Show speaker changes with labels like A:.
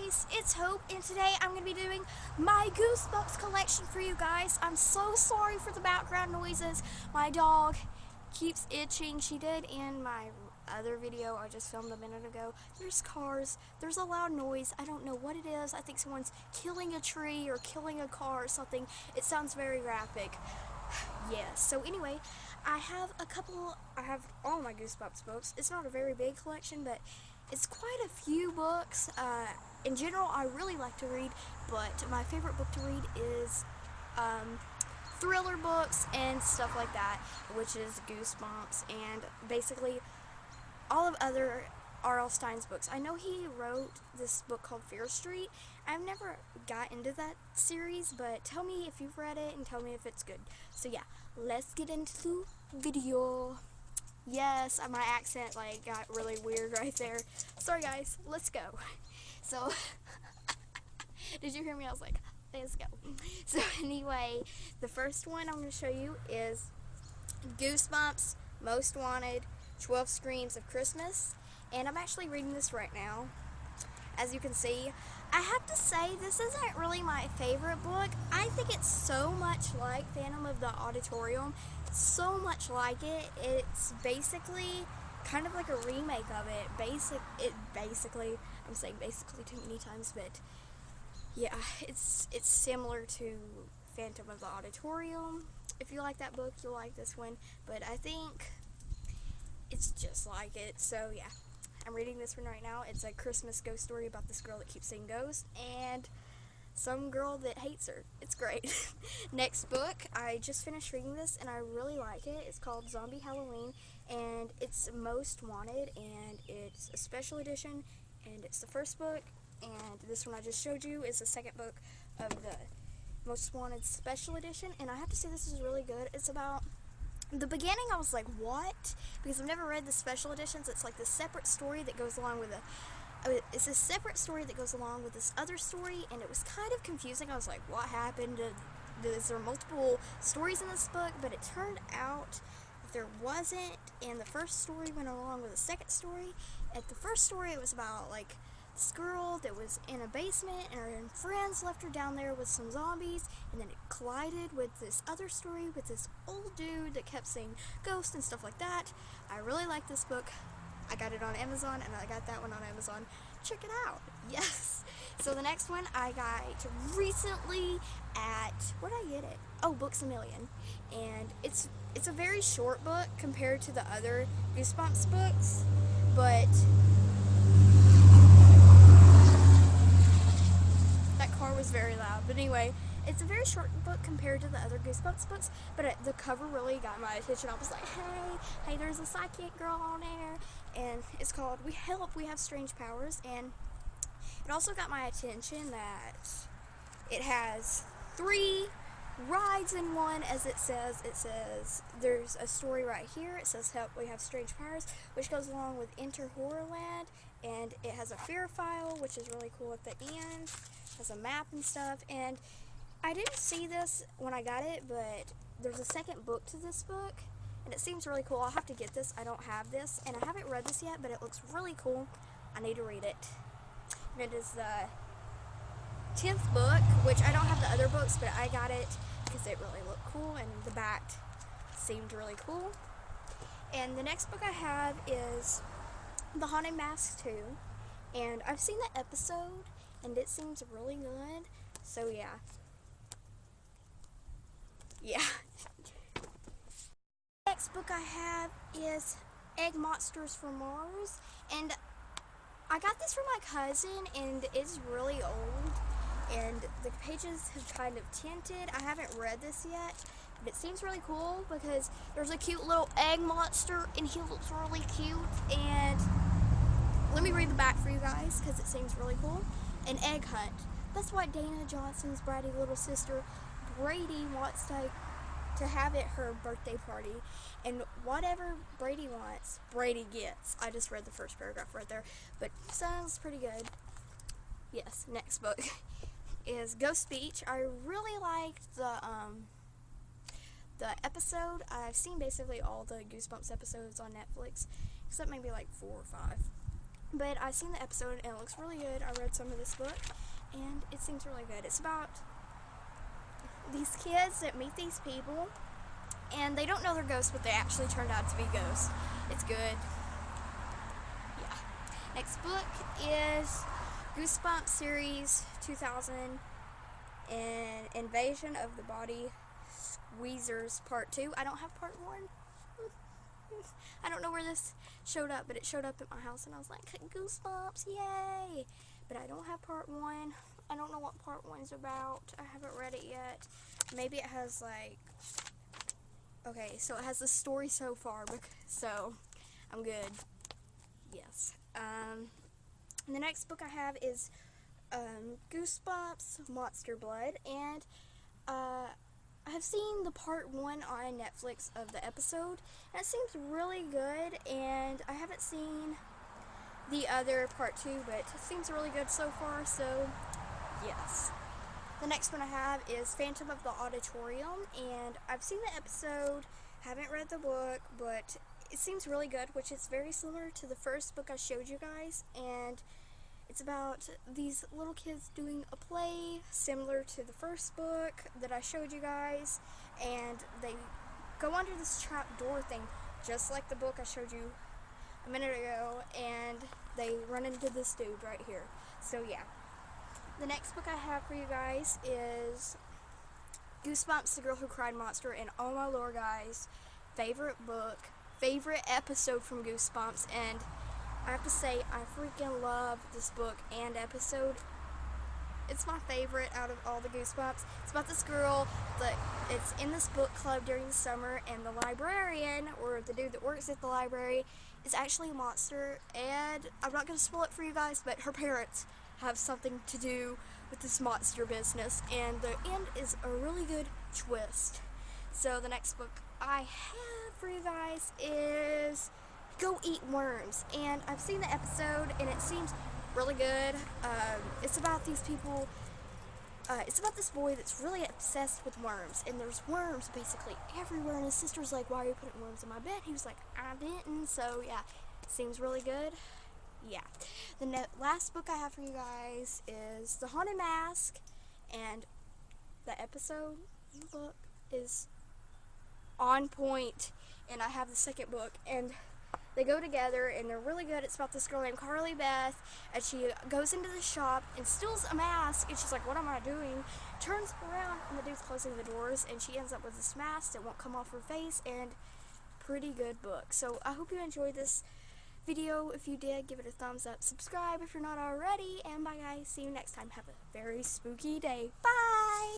A: guys, it's Hope, and today I'm going to be doing my Goosebumps collection for you guys. I'm so sorry for the background noises. My dog keeps itching. She did in my other video I just filmed a minute ago. There's cars, there's a loud noise. I don't know what it is. I think someone's killing a tree or killing a car or something. It sounds very graphic. Yes, so anyway, I have all my Goosebumps books. It's not a very big collection, but it's quite a few books. In general, I really like to read, but my favorite book to read is thriller books and stuff like that, which is Goosebumps, and basically all of other R.L. Stine's books. I know he wrote this book called Fear Street. I've never got into that series, but tell me if you've read it and tell me if it's good. So yeah, let's get into the video. Yes, my accent got really weird right there. Sorry guys, let's go. So, did you hear me? I was like, let's go. So anyway, the first one I'm going to show you is Goosebumps Most Wanted 12 Screams of Christmas. And I'm actually reading this right now. As you can see, I have to say this isn't really my favorite book. I think it's so much like Phantom of the Auditorium. So much like it. It's basically kind of like a remake of it. Basically, I'm saying basically too many times, but yeah, it's similar to Phantom of the Auditorium. If you like that book, you'll like this one, but I think it's just like it. So yeah, I'm reading this one right now. It's a Christmas ghost story about this girl that keeps seeing ghosts and some girl that hates her. It's great. Next book, I just finished reading this and I really like it. It's called Zombie Halloween, and it's Most Wanted, and it's a special edition, and it's the first book, and this one I just showed you is the second book of the Most Wanted special edition, and I have to say this is really good. It's about the beginning. I was like, what? Because I've never read the special editions. It's like this separate story that goes along with it's a separate story that goes along with this other story, and it was kind of confusing. I was like, what happened? Is there multiple stories in this book? But it turned out that there wasn't, and the first story went along with the second story. At the first story, it was about this girl that was in a basement, and her friends left her down there with some zombies, and then it collided with this other story with this old dude that kept seeing ghosts and stuff like that. I really like this book. I got it on Amazon, and I got that one on Amazon. Check it out. Yes. So the next one I got recently at, where did I get it? Oh, Books A Million. And it's a very short book compared to the other Goosebumps books, but that car was very loud. But anyway, it's a very short book compared to the other Goosebumps books, but the cover really got my attention. I was like, hey, there's a psychic girl on there, and it's called We Have Strange Powers, and it also got my attention that it has 3 rides in one, as it says. It says there's a story right here. It says Help, We Have Strange Powers, which goes along with Enter Horrorland, and it has a fear file, which is really cool at the end. It has a map and stuff, and I didn't see this when I got it, but there's a second book to this book, and it seems really cool. I'll have to get this. I don't have this, and I haven't read this yet, but it looks really cool. I need to read it. And it is the 10th book, which I don't have the other books, but I got it because it really looked cool, and the back seemed really cool. And the next book I have is The Haunted Mask 2, and I've seen the episode, and it seems really good, so yeah. Next book I have is Egg Monsters from Mars, and I got this from my cousin, and it's really old, and the pages have kind of tinted. I haven't read this yet, but it seems really cool because there's a cute little egg monster, and he looks really cute. And let me read the back for you guys because it seems really cool. An egg hunt. That's why Dana Johnson's bratty little sister Brady wants to have at her birthday party, and whatever Brady wants, Brady gets. I just read the first paragraph right there, but sounds pretty good. Yes, next book is Ghost Beach. I really liked the episode. I've seen basically all the Goosebumps episodes on Netflix, except maybe 4 or 5. But I seen the episode and it looks really good. I read some of this book and it seems really good. It's about these kids that meet these people and they don't know they're ghosts, but they actually turned out to be ghosts. It's good. Yeah. Next book is Goosebumps series 2000 and Invasion of the Body Squeezers Part 2. I don't have Part 1. I don't know where this showed up, but it showed up at my house and I was like, Goosebumps, yay! But I don't have Part 1. I don't know what Part 1's about. I haven't read it yet. Maybe it has like... Okay, so it has the story so far, so I'm good. Yes. The next book I have is Goosebumps Monster Blood, and I have seen the Part 1 on Netflix of the episode, and it seems really good, and I haven't seen the other Part 2, but it seems really good so far, so yes. The next one I have is Phantom of the Auditorium, and I've seen the episode, haven't read the book, but it seems really good, which is very similar to the first book I showed you guys, and it's about these little kids doing a play similar to the first book that I showed you guys, and they go under this trap door thing, just like the book I showed you a minute ago, and they run into this dude right here. So yeah. The next book I have for you guys is Goosebumps, The Girl Who Cried Monster, and oh my lord guys, favorite book, favorite episode from Goosebumps, and I have to say, I freaking love this book and episode. It's my favorite out of all the Goosebumps. It's about this girl that it's in this book club during the summer, and the librarian, or the dude that works at the library, is actually a monster, and I'm not going to spoil it for you guys, but her parents have something to do with this monster business, and the end is a really good twist. So the next book I have for you guys is Go Eat Worms, and I've seen the episode and it seems really good. It's about these people, it's about this boy that's really obsessed with worms, and there's worms basically everywhere, and his sister's like, why are you putting worms in my bed? He was like, I didn't. So yeah, seems really good. Yeah. The last book I have for you guys is The Haunted Mask, and the episode book is on point, and I have the second book, and they go together and they're really good. It's about this girl named Carly Beth, and she goes into the shop and steals a mask, and she's like, what am I doing? Turns around and the dude's closing the doors, and she ends up with this mask that won't come off her face, and pretty good book. So I hope you enjoyed this video. If you did, give it a thumbs up, subscribe if you're not already, and bye guys, see you next time. Have a very spooky day. Bye!